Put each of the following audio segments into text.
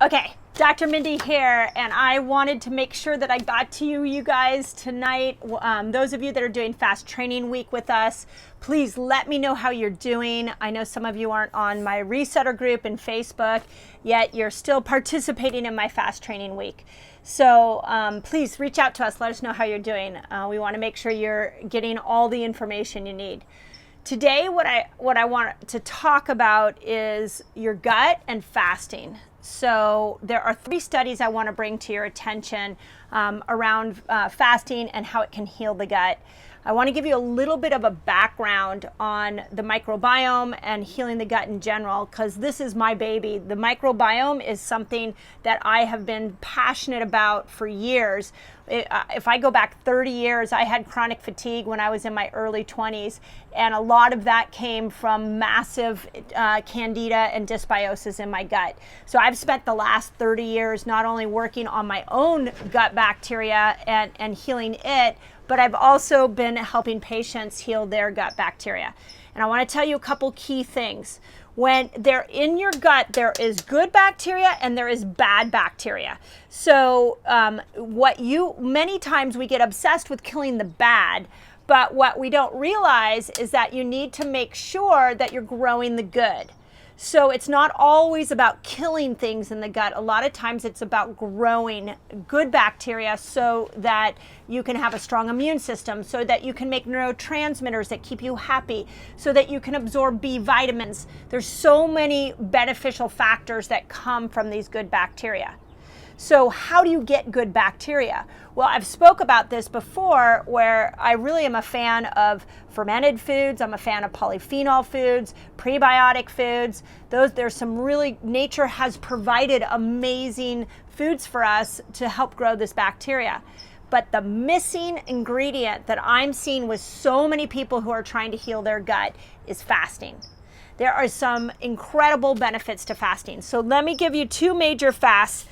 Okay, Dr. Mindy here, and I wanted to make sure that I got to you guys tonight. Those of you that are doing fast training week with us, please let me know how you're doing. I know some of you aren't on my resetter group in Facebook, yet you're still participating in my fast training week. So please reach out to us, let us know how you're doing. We want to make sure you're getting all the information you need. Today, what I want to talk about is your gut and fasting. So there are 3 studies I want to bring to your attention around fasting and how it can heal the gut. I want to give you a little bit of a background on the microbiome and healing the gut in general, because this is my baby. The microbiome is something that I have been passionate about for years. If I go back 30 years, I had chronic fatigue when I was in my early 20s, and a lot of that came from massive candida and dysbiosis in my gut. So I've spent the last 30 years not only working on my own gut bacteria and healing it, but I've also been helping patients heal their gut bacteria. And I want to tell you a couple key things. When they're in your gut, there is good bacteria and there is bad bacteria. So many times we get obsessed with killing the bad, but what we don't realize is that you need to make sure that you're growing the good. So it's not always about killing things in the gut. A lot of times it's about growing good bacteria so that you can have a strong immune system, so that you can make neurotransmitters that keep you happy, so that you can absorb B vitamins. There's so many beneficial factors that come from these good bacteria. So how do you get good bacteria? Well, I've spoke about this before, where I really am a fan of fermented foods. I'm a fan of polyphenol foods, prebiotic foods. There's some really, nature has provided amazing foods for us to help grow this bacteria. But the missing ingredient that I'm seeing with so many people who are trying to heal their gut is fasting. There are some incredible benefits to fasting. So let me give you 2 major fasts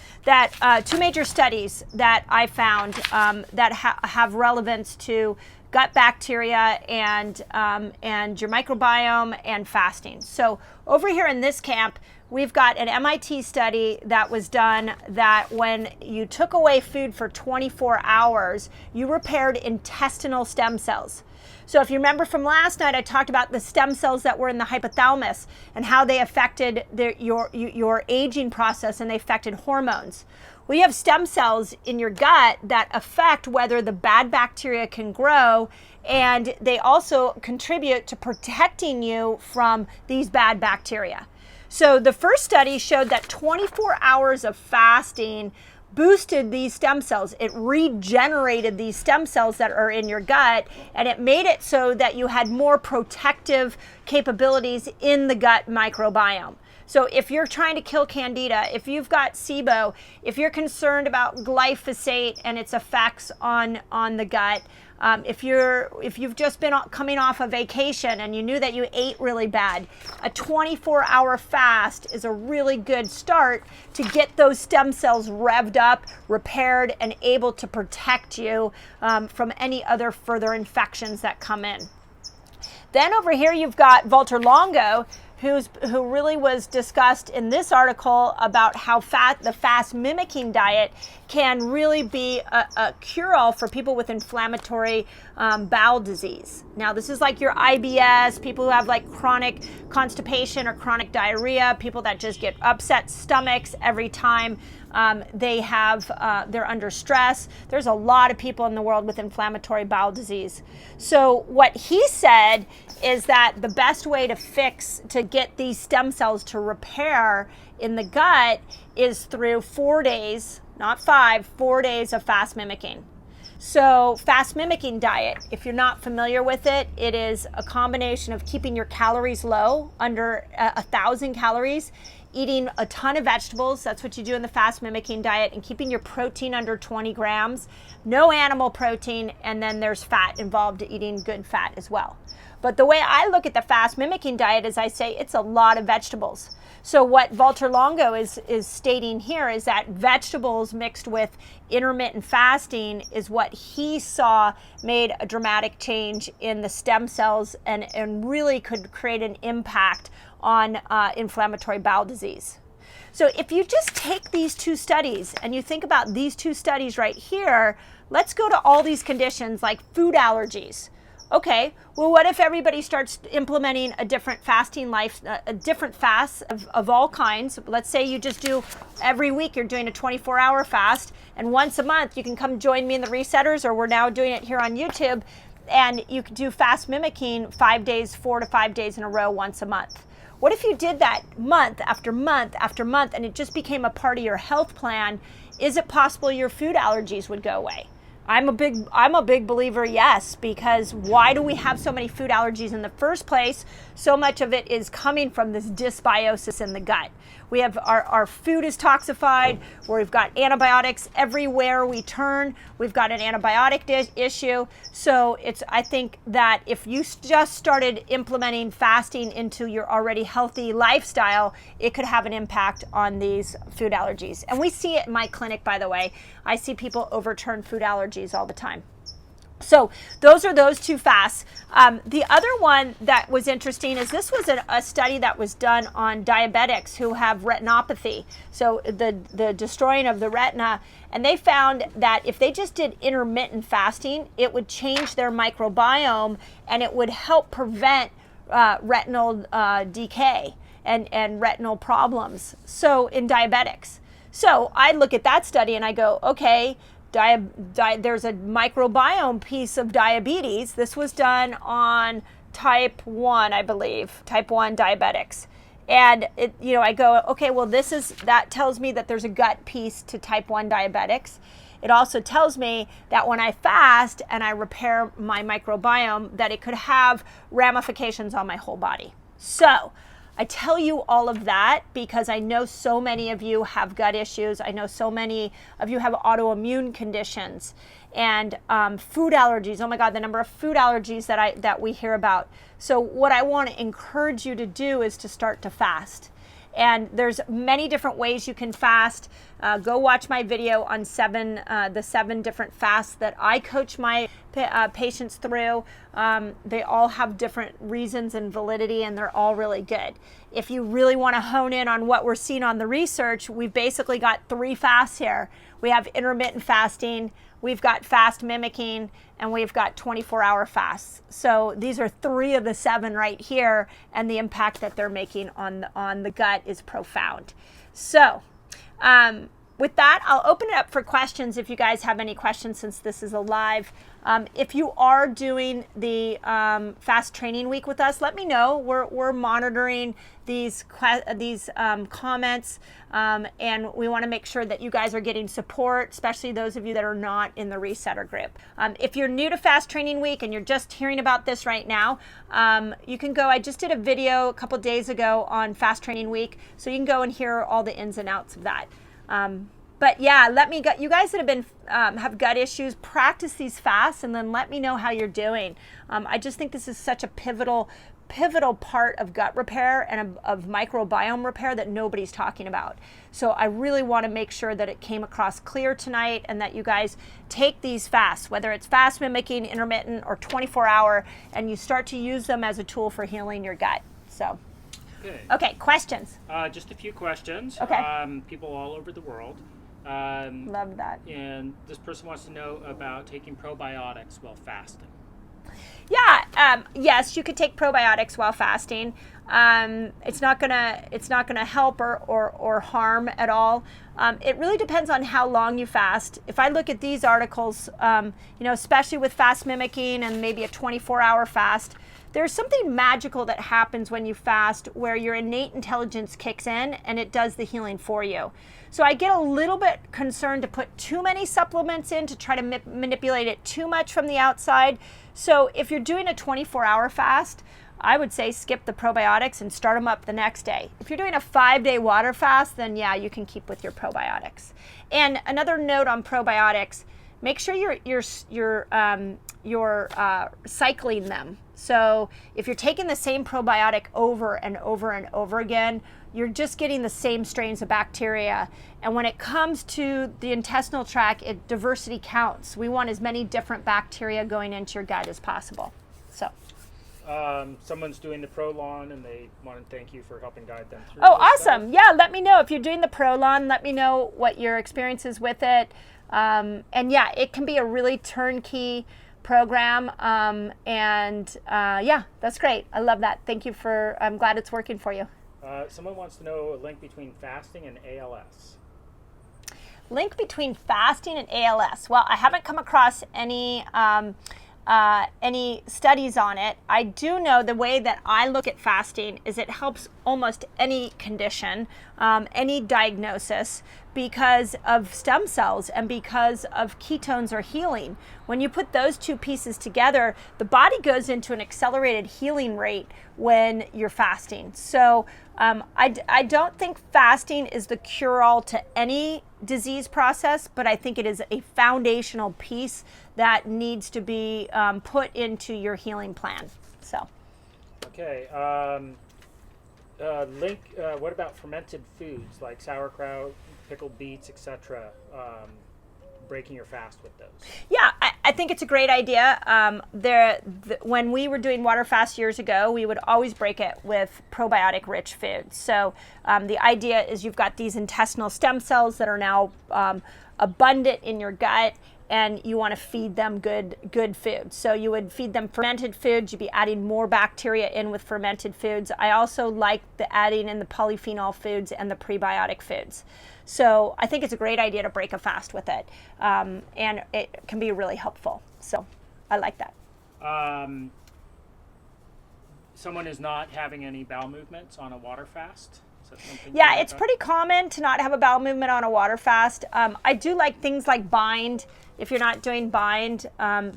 two major studies that I found that have relevance to gut bacteria and your microbiome and fasting. So over here in this camp, we've got an MIT study that was done that when you took away food for 24 hours, you repaired intestinal stem cells. So if you remember from last night, I talked about the stem cells that were in the hypothalamus and how they affected your aging process, and they affected hormones. Well, you have stem cells in your gut that affect whether the bad bacteria can grow, and they also contribute to protecting you from these bad bacteria. So the first study showed that 24 hours of fasting boosted these stem cells. It regenerated these stem cells that are in your gut, and it made it so that you had more protective capabilities in the gut microbiome. So if you're trying to kill candida, if you've got SIBO, if you're concerned about glyphosate and its effects on the gut, if you've just been coming off a vacation and you knew that you ate really bad, a 24-hour fast is a really good start to get those stem cells revved up, repaired, and able to protect you from any other further infections that come in. Then over here you've got Walter Longo, who really was discussed in this article about how the fast mimicking diet can really be a cure-all for people with inflammatory bowel disease. Now, this is like your IBS, people who have like chronic constipation or chronic diarrhea, people that just get upset stomachs every time they're under stress. There's a lot of people in the world with inflammatory bowel disease. So what he said is that the best way to get these stem cells to repair in the gut is through 4 days, not 5, 4 days of fast mimicking. So fast mimicking diet, if you're not familiar with it, it is a combination of keeping your calories low, under 1,000 calories, eating a ton of vegetables, that's what you do in the fast mimicking diet, and keeping your protein under 20 grams, no animal protein, and then there's fat involved, eating good fat as well. But the way I look at the fast mimicking diet is I say it's a lot of vegetables. So what Walter Longo is stating here is that vegetables mixed with intermittent fasting is what he saw made a dramatic change in the stem cells and really could create an impact on inflammatory bowel disease. So if you just take these two studies and you think about these two studies right here, let's go to all these conditions like food allergies. Okay, well, what if everybody starts implementing a different fasting life, a different fast of all kinds? Let's say you just do every week, you're doing a 24-hour fast, and once a month you can come join me in the Resetters, or we're now doing it here on YouTube, and you can do fast mimicking 5 days, 4 to 5 days in a row once a month. What if you did that month after month after month, and it just became a part of your health plan? Is it possible your food allergies would go away? I'm a big believer, yes, because why do we have so many food allergies in the first place? So much of it is coming from this dysbiosis in the gut. We have our food is toxified, where we've got antibiotics everywhere we turn. We've got an antibiotic issue. So I think that if you just started implementing fasting into your already healthy lifestyle, it could have an impact on these food allergies. And we see it in my clinic, by the way. I see people overturn food allergies all the time. So those are those two fasts. The other one that was interesting is this was a study that was done on diabetics who have retinopathy, so the destroying of the retina, and they found that if they just did intermittent fasting, it would change their microbiome and it would help prevent retinal decay and retinal problems, so in diabetics. So I look at that study and I go, okay, there's a microbiome piece of diabetes. This was done on type 1, I believe, type 1 diabetics. And I go, okay, well, that tells me that there's a gut piece to type 1 diabetics. It also tells me that when I fast and I repair my microbiome, that it could have ramifications on my whole body. So I tell you all of that because I know so many of you have gut issues. I know so many of you have autoimmune conditions and food allergies. Oh my God, the number of food allergies that we hear about. So what I want to encourage you to do is to start to fast. And there's many different ways you can fast. Go watch my video on the 7 different fasts that I coach my patients through. They all have different reasons and validity, and they're all really good. If you really want to hone in on what we're seeing on the research, we've basically got 3 fasts here. We have intermittent fasting, we've got fast mimicking, and we've got 24-hour fasts. So these are 3 of the 7 right here, and the impact that they're making on the gut is profound. So with that, I'll open it up for questions if you guys have any questions, since this is a live. If you are doing the fast training week with us, let me know. We're monitoring these comments, and we want to make sure that you guys are getting support, especially those of you that are not in the Resetter group. If you're new to fast training week and you're just hearing about this right now, you can go. I just did a video a couple days ago on fast training week, so you can go and hear all the ins and outs of that. But yeah, you guys that have been have gut issues, practice these fasts and then let me know how you're doing. I just think this is such a pivotal part of gut repair and of microbiome repair that nobody's talking about. So I really want to make sure that it came across clear tonight and that you guys take these fasts, whether it's fast mimicking, intermittent, or 24-hour, and you start to use them as a tool for healing your gut. So. Okay, questions. Just a few questions. Okay. People all over the world. Love that. And this person wants to know about taking probiotics while fasting. Yeah. Yes, you could take probiotics while fasting. It's not gonna help or harm at all. It really depends on how long you fast. If I look at these articles, especially with fast mimicking and maybe a 24-hour fast, there's something magical that happens when you fast where your innate intelligence kicks in and it does the healing for you. So I get a little bit concerned to put too many supplements in to try to manipulate it too much from the outside. So if you're doing a 24-hour fast, I would say skip the probiotics and start them up the next day. If you're doing a 5-day water fast, then yeah, you can keep with your probiotics. And another note on probiotics, make sure you're cycling them. So if you're taking the same probiotic over and over and over again, you're just getting the same strains of bacteria. And when it comes to the intestinal tract, diversity counts. We want as many different bacteria going into your gut as possible. So. Someone's doing the Prolong, and they want to thank you for helping guide them through. Oh, this awesome. stuff. Yeah, let me know if you're doing the Prolong. Let me know what your experience is with it. And yeah, it can be a really turnkey program. Yeah, that's great. I love that. Thank you I'm glad it's working for you. Someone wants to know a link between fasting and ALS. Link between fasting and ALS. Well, I haven't come across any studies on it. I do know the way that I look at fasting is it helps almost any condition, any diagnosis, because of stem cells and because of ketones or healing. When you put those two pieces together, the body goes into an accelerated healing rate when you're fasting. So I don't think fasting is the cure-all to any disease process, but I think it is a foundational piece that needs to be put into your healing plan. So. Okay. What about fermented foods like sauerkraut, pickled beets, etc.? Breaking your fast with those. Yeah, I think it's a great idea. When we were doing water fast years ago, we would always break it with probiotic-rich foods. So the idea is you've got these intestinal stem cells that are now abundant in your gut, and you want to feed them good food. So you would feed them fermented foods. You'd be adding more bacteria in with fermented foods. I also like the adding in the polyphenol foods and the prebiotic foods. So I think it's a great idea to break a fast with it, and it can be really helpful. So I like that. Someone is not having any bowel movements on a water fast. Yeah, it's pretty common to not have a bowel movement on a water fast. I do like things like Bind. If you're not doing Bind,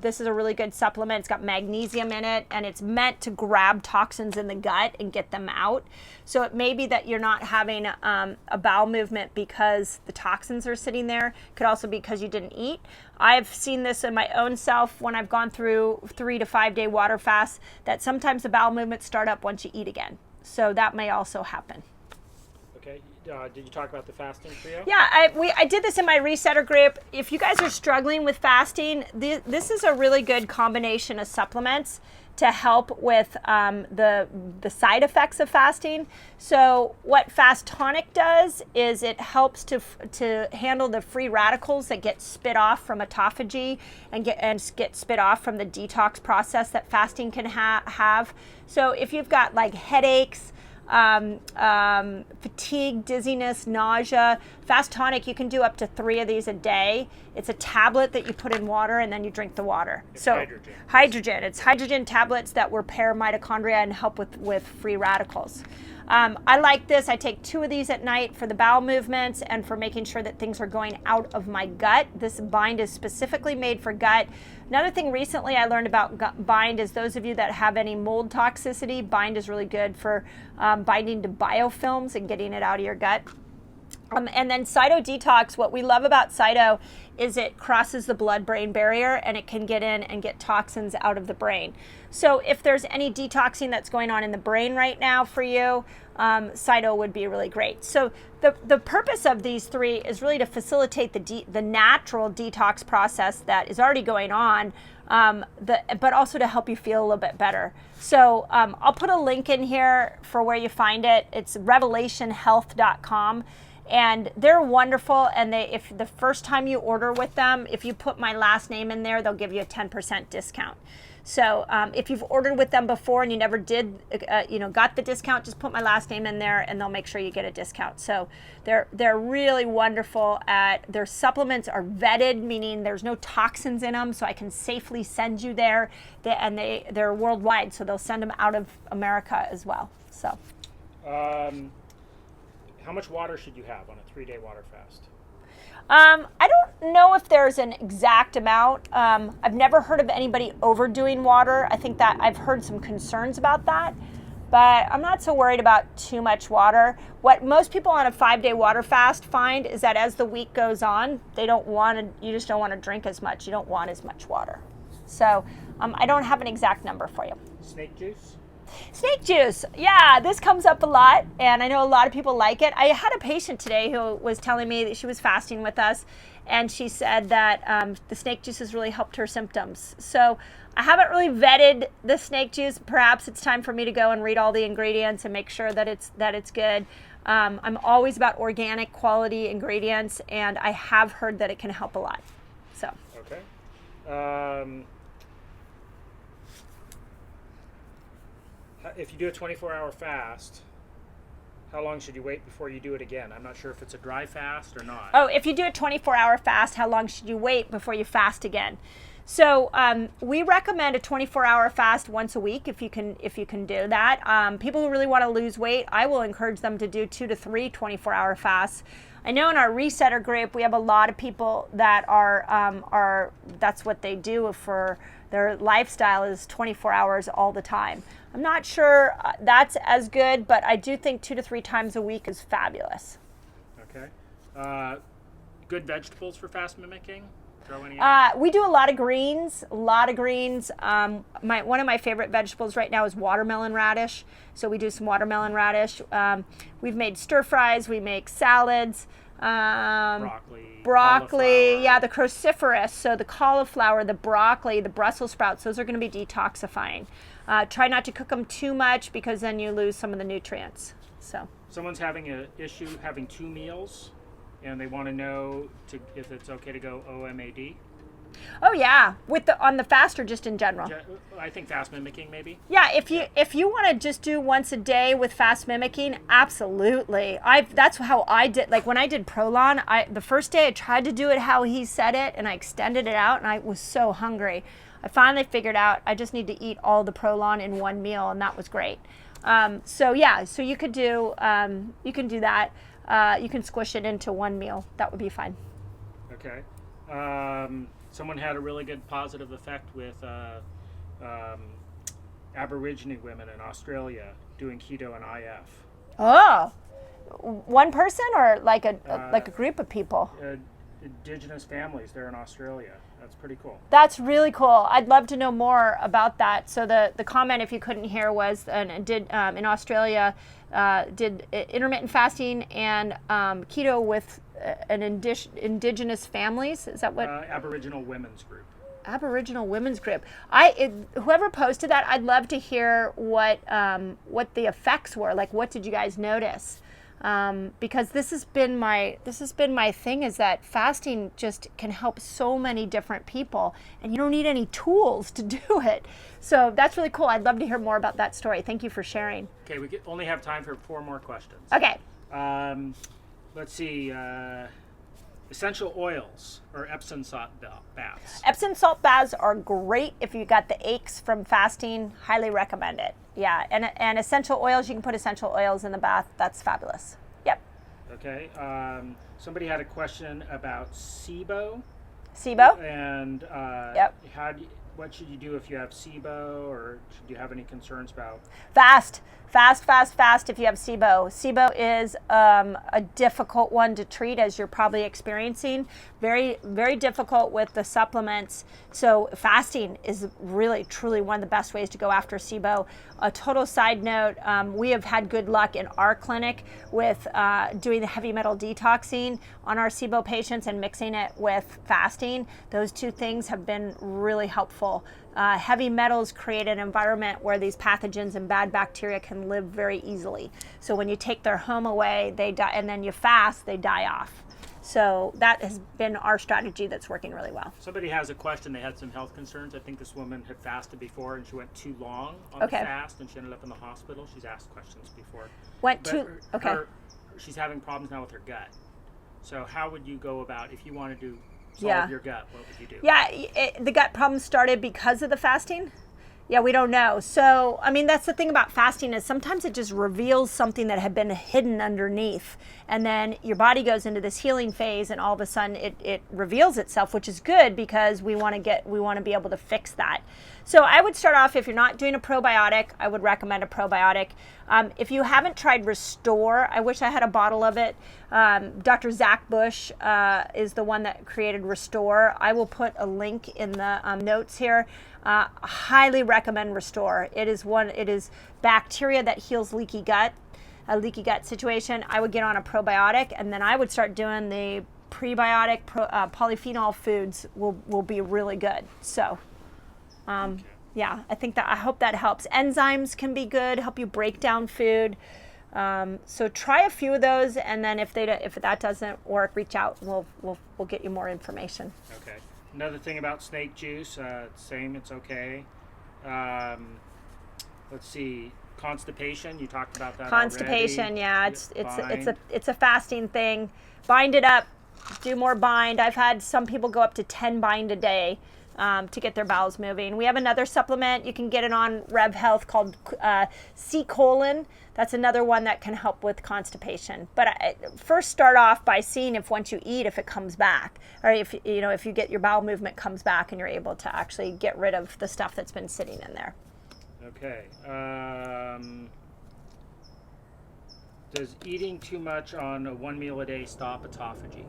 this is a really good supplement. It's got magnesium in it, and it's meant to grab toxins in the gut and get them out. So it may be that you're not having a bowel movement because the toxins are sitting there. It could also be because you didn't eat. I've seen this in my own self when I've gone through 3 to 5 day water fasts, that sometimes the bowel movements start up once you eat again. So that may also happen. Okay. Did you talk about the fasting trio? Yeah, I did this in my resetter group. If you guys are struggling with fasting, this is a really good combination of supplements to help with the side effects of fasting. So what Fast Tonic does is it helps to handle the free radicals that get spit off from autophagy and get spit off from the detox process that fasting can have. So if you've got like headaches, fatigue, dizziness, nausea, Fast Tonic, you can do up to 3 of these a day. It's a tablet that you put in water and then you drink the water. It's so hydrogen. It's hydrogen tablets that repair mitochondria and help with free radicals. I like this. I take 2 of these at night for the bowel movements and for making sure that things are going out of my gut. This Bind is specifically made for gut. Another thing recently I learned about Bind is those of you that have any mold toxicity, Bind is really good for binding to biofilms and getting it out of your gut. And then Cyto Detox, what we love about Cyto is it crosses the blood-brain barrier and it can get in and get toxins out of the brain. So if there's any detoxing that's going on in the brain right now for you, Cyto would be really great. So the purpose of these 3 is really to facilitate the natural detox process that is already going on, but also to help you feel a little bit better. So I'll put a link in here for where you find it. It's revelationhealth.com. And they're wonderful, and if the first time you order with them, if you put my last name in there, they'll give you a 10% discount. So if you've ordered with them before and you never did, got the discount, just put my last name in there and they'll make sure you get a discount. So they're really wonderful. Their supplements are vetted, meaning there's no toxins in them, so I can safely send you there. They're worldwide, so they'll send them out of America as well. So. How much water should you have on a 3-day water fast? I don't know if there's an exact amount. I've never heard of anybody overdoing water. I think that I've heard some concerns about that, but I'm not so worried about too much water. What most people on a 5-day water fast find is that as the week goes on, you just don't want to drink as much. You don't want as much water. So I don't have an exact number for you. Snake juice? Snake juice. Yeah, this comes up a lot, and I know a lot of people like it. I had a patient today who was telling me that she was fasting with us, and she said that the snake juice has really helped her symptoms. So I haven't really vetted the snake juice. Perhaps it's time for me to go and read all the ingredients and make sure that it's good. I'm always about organic quality ingredients, and I have heard that it can help a lot. So. Okay. If you do a 24-hour fast, how long should you wait before you do it again? I'm not sure if it's a dry fast or not. Oh, if you do a 24-hour fast, how long should you wait before you fast again? So we recommend a 24-hour fast once a week if you can do that. People who really want to lose weight, I will encourage them to do 2 to 3 24-hour fasts. I know in our resetter group we have a lot of people that are that's what they do for their lifestyle is 24 hours all the time. I'm not sure that's as good, but I do think 2 to 3 times a week is fabulous. Okay. Good vegetables for fast mimicking? Throw any we do a lot of greens. One of my favorite vegetables right now is watermelon radish. So we do some watermelon radish. We've made stir fries. We make salads. Broccoli. Yeah, the cruciferous. So the cauliflower, the broccoli, the Brussels sprouts. Those are going to be detoxifying. Try not to cook them too much because then you lose some of the nutrients. So. Someone's having an issue having 2 meals, and they want to know if it's okay to go OMAD. Oh yeah, on the fast or just in general? I think fast mimicking maybe. Yeah, if you want to just do once a day with fast mimicking, absolutely. That's how I did. Like when I did Prolong, the first day I tried to do it how he said it, and I extended it out, and I was so hungry. I finally figured out I just need to eat all the Prolong in one meal, and that was great. So you could do that. You can squish it into one meal. That would be fine. Okay. Someone had a really good positive effect with Aborigine women in Australia doing keto and IF. Oh, one person or like a group of people? Indigenous families there in Australia. That's pretty cool. That's really cool. I'd love to know more about that. So the comment, if you couldn't hear, was in Australia did intermittent fasting and keto with an indigenous families. Is that what? Aboriginal women's group. Aboriginal women's group. Whoever posted that, I'd love to hear what the effects were. Like, what did you guys notice? Because this has been my thing, is that fasting just can help so many different people, and you don't need any tools to do it. So that's really cool. I'd love to hear more about that story. Thank you for sharing. Okay, we only have time for 4 more questions. Okay. Let's see. Essential oils or Epsom salt baths. Epsom salt baths are great if you got the aches from fasting. Highly recommend it. Yeah, and essential oils, you can put essential oils in the bath. That's fabulous. Yep. Okay. Somebody had a question about SIBO. SIBO? And yep. What should you do if you have SIBO, or should you have any concerns about? Fast if you have SIBO. SIBO is a difficult one to treat, as you're probably experiencing. Very, very difficult with the supplements. So fasting is really, truly one of the best ways to go after SIBO. A total side note, we have had good luck in our clinic with doing the heavy metal detoxing on our SIBO patients and mixing it with fasting. Those 2 things have been really helpful. Heavy metals create an environment where these pathogens and bad bacteria can live very easily. So when you take their home away, they die, and then you fast, they die off. So that has been our strategy that's working really well. Somebody has a question. They had some health concerns. I think this woman had fasted before, and she went too long on the fast, and she ended up in the hospital. She's asked questions before. She's having problems now with her gut. So how would you go about, if you wanted to solve your gut, what would you do? Yeah, the gut problem started because of the fasting. Yeah, we don't know. So, I mean, that's the thing about fasting, is sometimes it just reveals something that had been hidden underneath. And then your body goes into this healing phase, and all of a sudden it reveals itself, which is good because we want to be able to fix that. So I would start off, if you're not doing a probiotic, I would recommend a probiotic. If you haven't tried Restore, I wish I had a bottle of it. Dr. Zach Bush is the one that created Restore. I will put a link in the notes here. Highly recommend Restore. It is bacteria that heals leaky gut, a leaky gut situation. I would get on a probiotic, and then I would start doing the prebiotic polyphenol foods will be really good. So yeah, I hope that helps. Enzymes can be good, help you break down food. So try a few of those, and then if that doesn't work, reach out. We'll get you more information. Okay. Another thing about snake juice, same, it's okay. Let's see, constipation. You talked about that. Constipation, already. Yeah, it's a fasting thing. Bind it up. Do more bind. I've had some people go up to 10 bind a day to get their bowels moving. We have another supplement. You can get it on Rev Health called C-colon. That's another one that can help with constipation. But first start off by seeing if once you eat, if it comes back, or if you get your bowel movement comes back and you're able to actually get rid of the stuff that's been sitting in there. Okay. Does eating too much on one meal a day stop autophagy?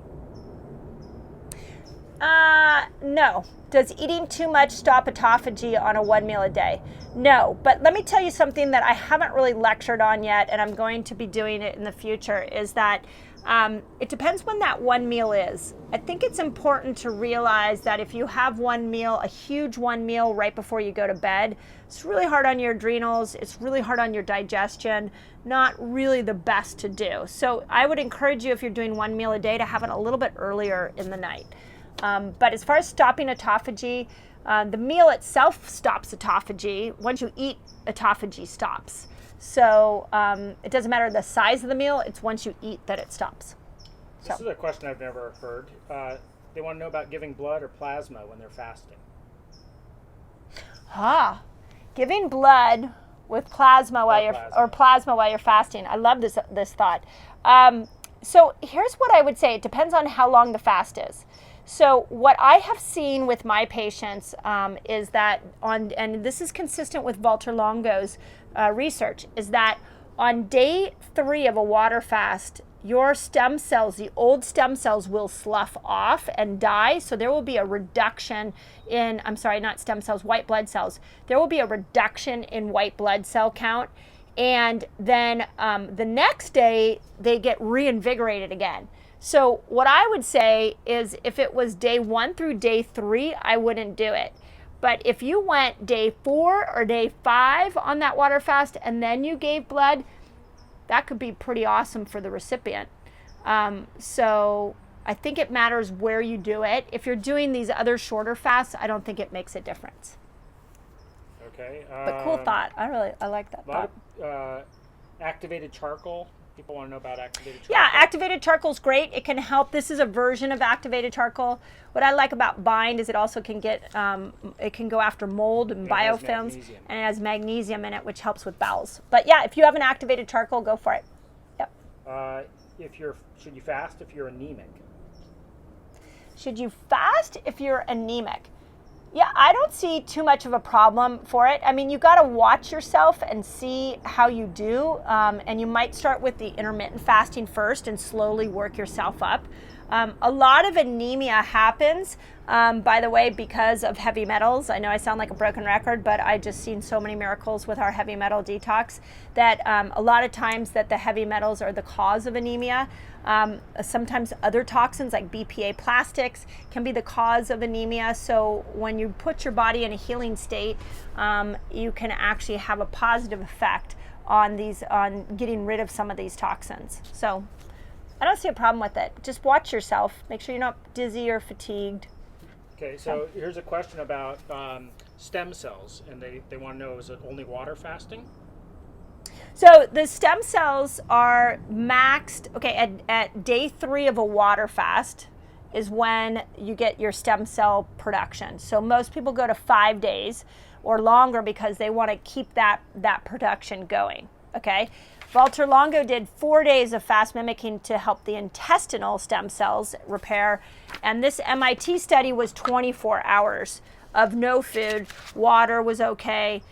No. Does eating too much stop autophagy on a one meal a day? No. But let me tell you something that I haven't really lectured on yet, and I'm going to be doing it in the future, is that it depends when that one meal is. I think it's important to realize that if you have one meal, a huge one meal right before you go to bed, it's really hard on your adrenals, it's really hard on your digestion, not really the best to do. So I would encourage you, if you're doing one meal a day, to have it a little bit earlier in the night. But as far as stopping autophagy, the meal itself stops autophagy. Once you eat, autophagy stops. So it doesn't matter the size of the meal, it's once you eat that it stops. This is a question I've never heard. They want to know about giving blood or plasma when they're fasting. Giving blood with plasma plasma while you're fasting. I love this thought. So here's what I would say. It depends on how long the fast is. So what I have seen with my patients is that and this is consistent with Walter Longo's research, is that on day 3 of a water fast, your stem cells, the old stem cells, will slough off and die. So there will be a reduction in, not stem cells, white blood cells. There will be a reduction in white blood cell count. And then the next day, they get reinvigorated again. So what I would say is if it was day 1 through day 3, I wouldn't do it. But if you went day 4 or day 5 on that water fast and then you gave blood, that could be pretty awesome for the recipient. So I think it matters where you do it. If you're doing these other shorter fasts, I don't think it makes a difference. Okay. But cool thought. I like that thought. Activated charcoal. People want to know about activated charcoal. Yeah, activated charcoal is great. It can help. This is a version of activated charcoal. What I like about Bind is it also can it can go after mold and biofilms, and it has magnesium in it, which helps with bowels. But yeah, if you have an activated charcoal, go for it. Yep. Should you fast if you're anemic? Should you fast if you're anemic? Yeah, I don't see too much of a problem for it. I mean, you got to watch yourself and see how you do. And you might start with the intermittent fasting first and slowly work yourself up. A lot of anemia happens, by the way, because of heavy metals. I know I sound like a broken record, but I just seen so many miracles with our heavy metal detox that a lot of times that the heavy metals are the cause of anemia. Sometimes other toxins like BPA plastics can be the cause of anemia. So when you put your body in a healing state, you can actually have a positive effect on getting rid of some of these toxins. So I don't see a problem with it. Just watch yourself. Make sure you're not dizzy or fatigued. Okay, so here's a question about stem cells, and they want to know, is it only water fasting? So the stem cells are maxed, at day 3 of a water fast is when you get your stem cell production. So most people go to 5 days or longer because they want to keep that production going, okay? Walter Longo did 4 days of fast mimicking to help the intestinal stem cells repair, and this MIT study was 24 hours of no food. Water was okay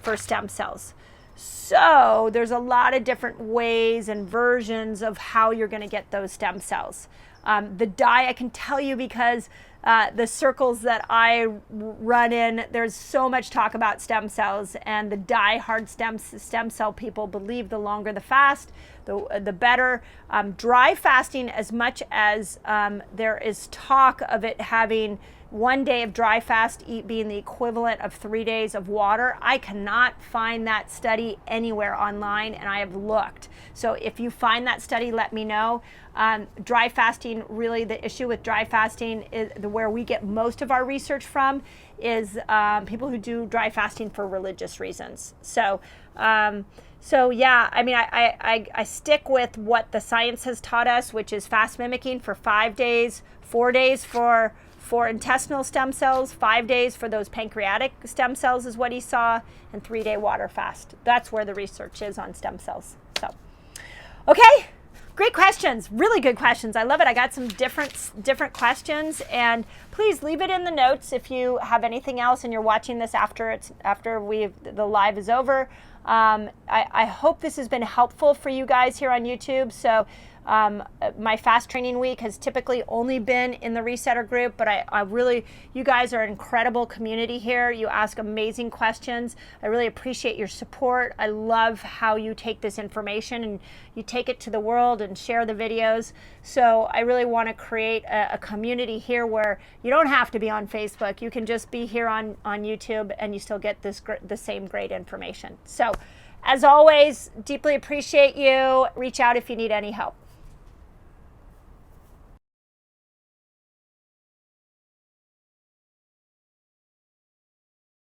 for stem cells. So there's a lot of different ways and versions of how you're going to get those stem cells. The dye, I can tell you because the circles that I run in, there's so much talk about stem cells, and the die-hard stem cell people believe the longer the fast, the better. Dry fasting, as much as there is talk of it having 1 day of dry fast being the equivalent of 3 days of water, I cannot find that study anywhere online, and I have looked. So if you find that study, let me know. Dry fasting, really the issue with dry fasting is where we get most of our research from is people who do dry fasting for religious reasons. So yeah, I mean, I stick with what the science has taught us, which is fast mimicking for 5 days, 4 days for intestinal stem cells, 5 days for those pancreatic stem cells is what he saw, and 3-day water fast. That's where the research is on stem cells. So, okay, great questions, really good questions. I love it. I got some different questions, and please leave it in the notes if you have anything else and you're watching this after the live is over. I hope this has been helpful for you guys here on YouTube. So my fast training week has typically only been in the resetter group, but I really, you guys are an incredible community here. You ask amazing questions. I really appreciate your support. I love how you take this information and you take it to the world and share the videos. So I really want to create a community here where you don't have to be on Facebook. You can just be here on YouTube and you still get the same great information. So as always, deeply appreciate you. Reach out if you need any help.